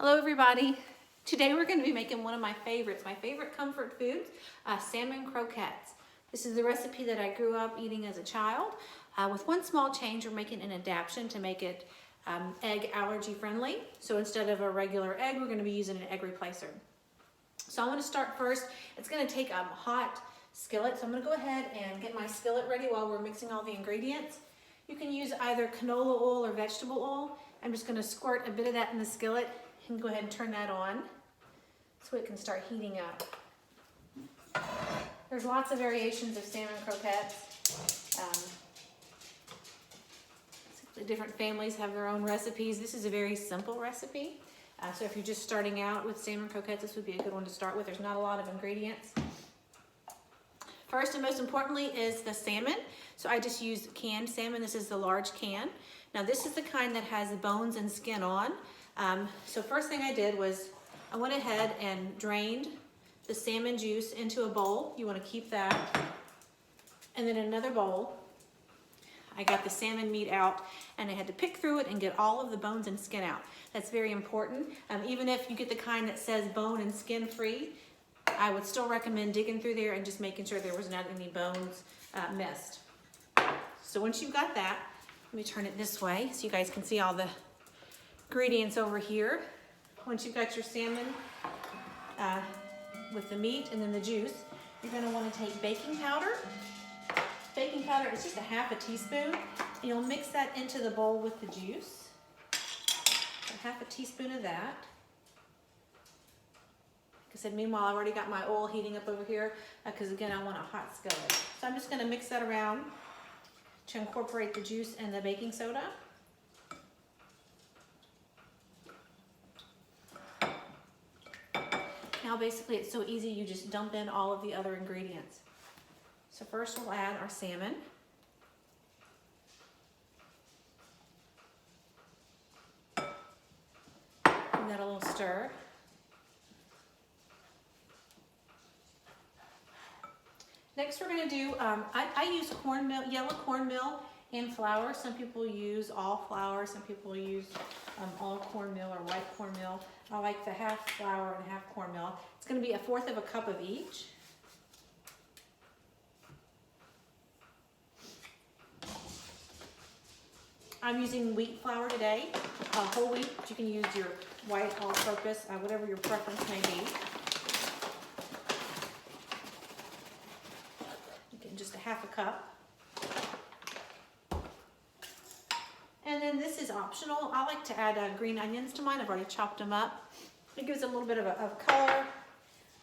Hello everybody. Today we're going to be making one of my favorites, my favorite comfort foods, salmon croquettes. This is the recipe that I grew up eating as a child. With one small change, we're making an adaptation to make it egg allergy friendly. So instead of a regular egg, we're going to be using an egg replacer. So I want to start first. It's going to take a hot skillet. So I'm going to go ahead and get my skillet ready while we're mixing all the ingredients. You can use either canola oil or vegetable oil. I'm just going to squirt a bit of that in the skillet and go ahead and turn that on so it can start heating up. There's lots of variations of salmon croquettes. Different families have their own recipes. This is a very simple recipe. So if you're just starting out with salmon croquettes, this would be a good one to start with. There's not a lot of ingredients. First and most importantly is the salmon. So I just used canned salmon. This is the large can. Now this is the kind that has bones and skin on. So first thing I did was I went ahead and drained the salmon juice into a bowl. You want to keep that. And then in another bowl, I got the salmon meat out and I had to pick through it and get all of the bones and skin out. That's very important. Even if you get the kind that says bone and skin free, I would still recommend digging through there and just making sure there was not any bones missed. So once you've got that, let me turn it this way so you guys can see all the ingredients over here. Once you've got your salmon with the meat and then the juice, you're going to want to take baking powder. Baking powder is just a half a teaspoon. And you'll mix that into the bowl with the juice. So half a teaspoon of that. Like I said, meanwhile, I've already got my oil heating up over here because again, I want a hot skillet. So I'm just going to mix that around to incorporate the juice and the baking soda. Now basically it's so easy, you just dump in all of the other ingredients. So first we'll add our salmon. Give that a little stir. Next we're going to do, I use cornmeal, yellow cornmeal and flour. Some people use all flour, some people use all cornmeal or white cornmeal. I like the half flour and half cornmeal. It's going to be 1/4 cup of each. I'm using wheat flour today, whole wheat, but you can use your white all-purpose, whatever your preference may be. Again, just 1/2 cup. And then this is optional. I like to add green onions to mine. I've already chopped them up. It gives it a little bit of color, a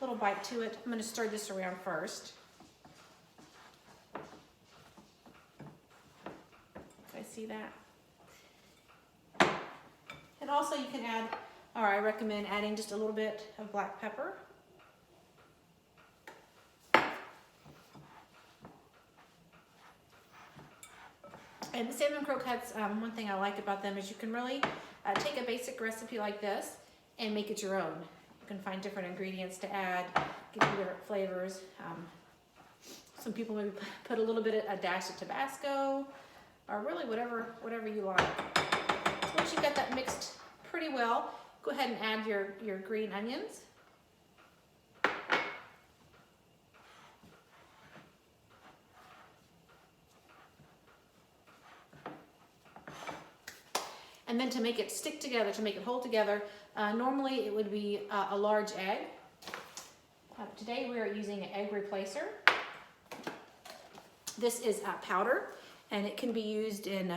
little bite to it. I'm going to stir this around first. I see that. And also you can add, or I recommend adding just a little bit of black pepper. And the salmon croquettes, one thing I like about them is you can really take a basic recipe like this and make it your own. You can find different ingredients to add, give you different flavors. Some people maybe put a little bit of a dash of Tabasco, or really whatever you like. So once you've got that mixed pretty well, go ahead and add your green onions. And then to make it stick together, to make it hold together, normally it would be a large egg. Today we are using an egg replacer. This is powder, and it can be used in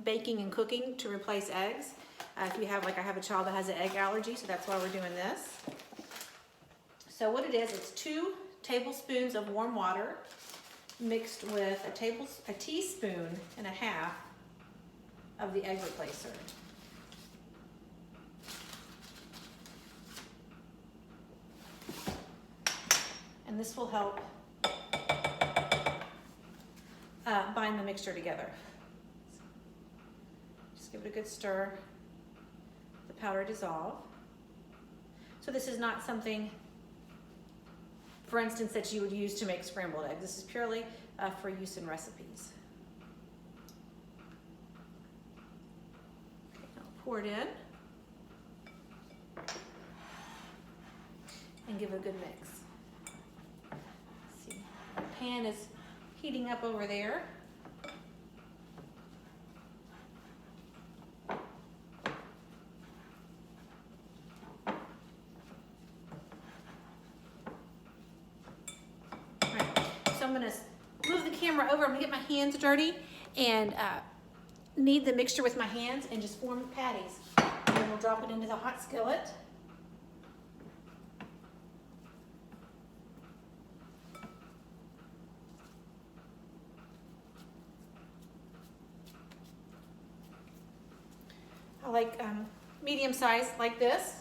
baking and cooking to replace eggs. If you have, like I have a child that has an egg allergy, so that's why we're doing this. So what it is, it's 2 tablespoons of warm water mixed with a teaspoon and a half of the egg replacer. And this will help bind the mixture together. Just give it a good stir. The powder dissolve. So this is not something, for instance, that you would use to make scrambled eggs. This is purely for use in recipes. Okay, now pour it in. and give a good mix. See, the pan is heating up over there. I'm gonna move the camera over. I'm gonna get my hands dirty and knead the mixture with my hands and just form the patties. And then we'll drop it into the hot skillet. I like medium size like this.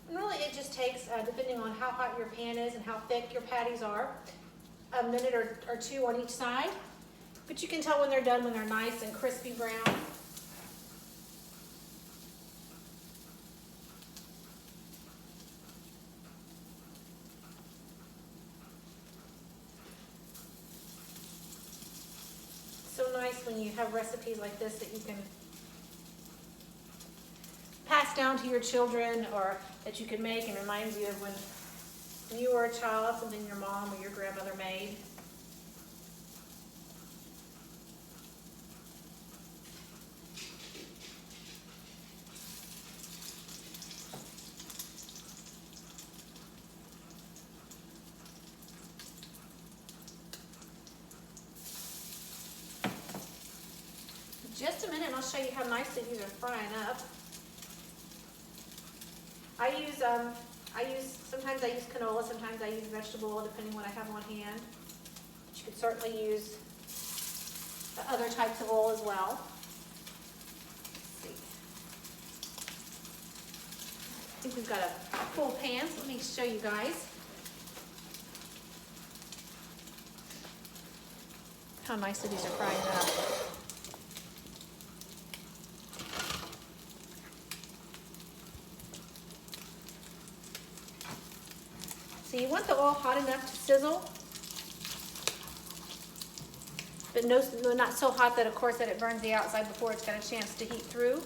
Really, it just takes, depending on how hot your pan is and how thick your patties are, a minute or two on each side. But you can tell when they're done when they're nice and crispy brown. So nice when you have recipes like this that you can pass down to your children, or that you can make and reminds you of when you were a child, something your mom or your grandmother made. Just a minute and I'll show you how nicely these are frying up. Sometimes I use canola, sometimes I use vegetable oil, depending what I have on hand. But you could certainly use the other types of oil as well. Let's see. I think we've got a full pan, so let me show you guys how nicely these are frying up. So you want the oil hot enough to sizzle, but no, not so hot that, of course, that it burns the outside before it's got a chance to heat through.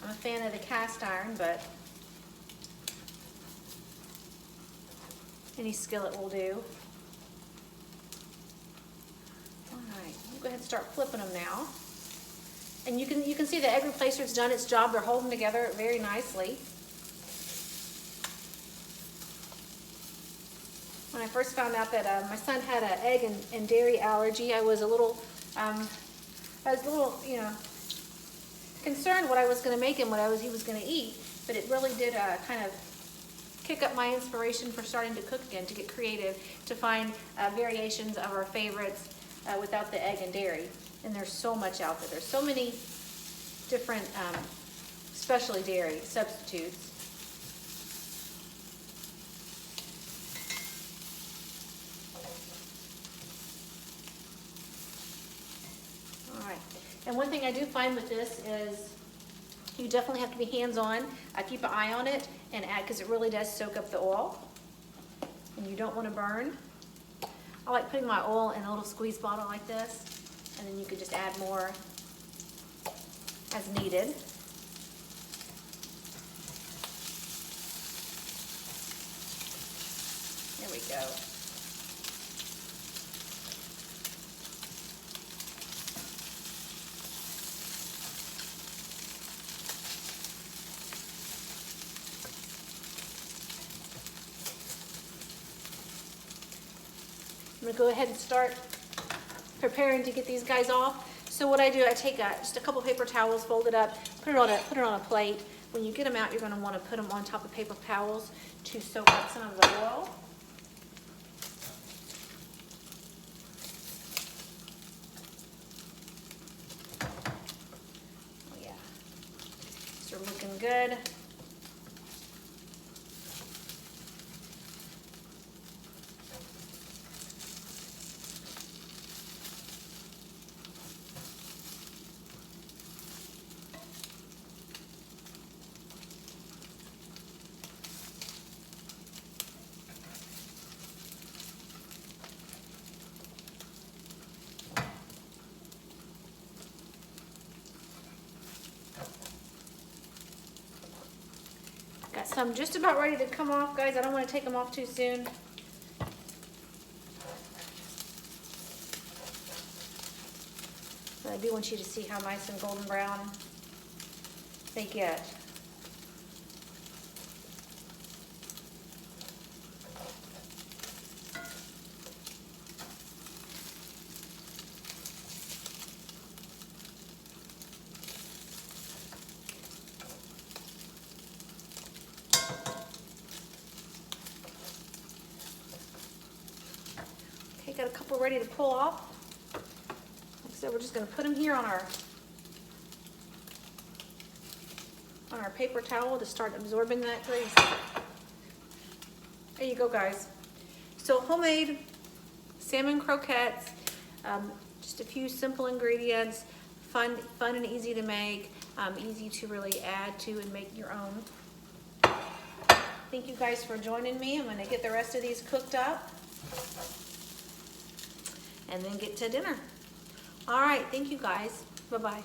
I'm a fan of the cast iron, but any skillet will do. All right, we'll go ahead and start flipping them now. And you can see the egg replacer's done its job. They're holding together very nicely. When I first found out that my son had an egg and dairy allergy, I was a little, concerned what I was going to make him, he was going to eat. But it really did kind of kick up my inspiration for starting to cook again, to get creative, to find variations of our favorites without the egg and dairy. And there's so much out there. There's so many different especially dairy substitutes. All right. And one thing I do find with this is you definitely have to be hands-on. Keep an eye on it and add, because it really does soak up the oil. And you don't want to burn. I like putting my oil in a little squeeze bottle like this. And then you could just add more as needed. There we go. I'm gonna go ahead and start preparing to get these guys off. So what I do, I take just a couple paper towels, fold it up, put it on a plate. When you get them out, you're going to want to put them on top of paper towels to soak up some of the oil. Oh yeah, these are looking good. So I'm just about ready to come off, guys. I don't want to take them off too soon. But I do want you to see how nice and golden brown they get. Okay, got a couple ready to pull off. Like I said, we're just going to put them here on our paper towel to start absorbing that grease. There you go, guys. So homemade salmon croquettes, just a few simple ingredients, fun and easy to make, easy to really add to and make your own. Thank you guys for joining me. I'm going to get the rest of these cooked up and then get to dinner. All right, thank you guys. Bye-bye.